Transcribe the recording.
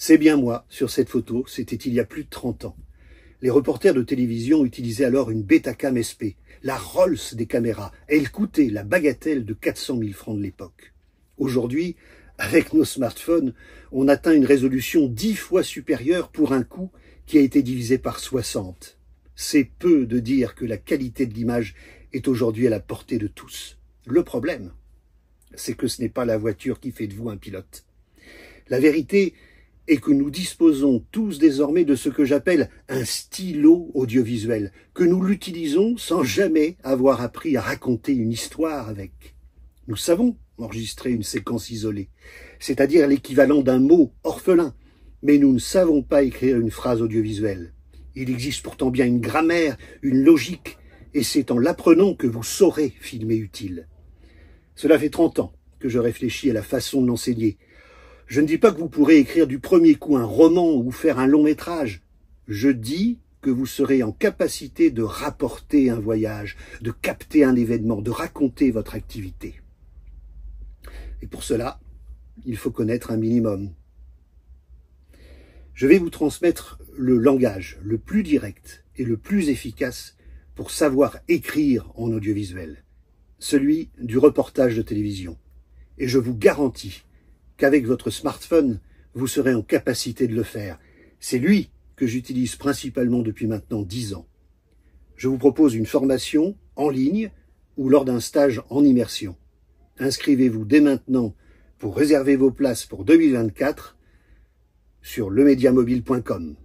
C'est bien moi, sur cette photo, c'était il y a plus de 30 ans. Les reporters de télévision utilisaient alors une Betacam SP, la Rolls des caméras. Elle coûtait la bagatelle de 400 000 francs de l'époque. Aujourd'hui, avec nos smartphones, on atteint une résolution 10 fois supérieure pour un coût qui a été divisé par 60. C'est peu de dire que la qualité de l'image est aujourd'hui à la portée de tous. Le problème, c'est que ce n'est pas la voiture qui fait de vous un pilote. La vérité est que nous disposons tous désormais de ce que j'appelle un stylo audiovisuel, que nous l'utilisons sans jamais avoir appris à raconter une histoire avec. Nous savons enregistrer une séquence isolée, c'est-à-dire l'équivalent d'un mot orphelin, mais nous ne savons pas écrire une phrase audiovisuelle. Il existe pourtant bien une grammaire, une logique, et c'est en l'apprenant que vous saurez filmer utile. Cela fait 30 ans que je réfléchis à la façon de l'enseigner. Je ne dis pas que vous pourrez écrire du premier coup un roman ou faire un long métrage. Je dis que vous serez en capacité de rapporter un voyage, de capter un événement, de raconter votre activité. Et pour cela, il faut connaître un minimum. Je vais vous transmettre le langage le plus direct et le plus efficace pour savoir écrire en audiovisuel, celui du reportage de télévision. Et je vous garantis qu'avec votre smartphone, vous serez en capacité de le faire. C'est lui que j'utilise principalement depuis maintenant 10 ans. Je vous propose une formation en ligne ou lors d'un stage en immersion. Inscrivez-vous dès maintenant pour réserver vos places pour 2024 sur lemediamobile.com.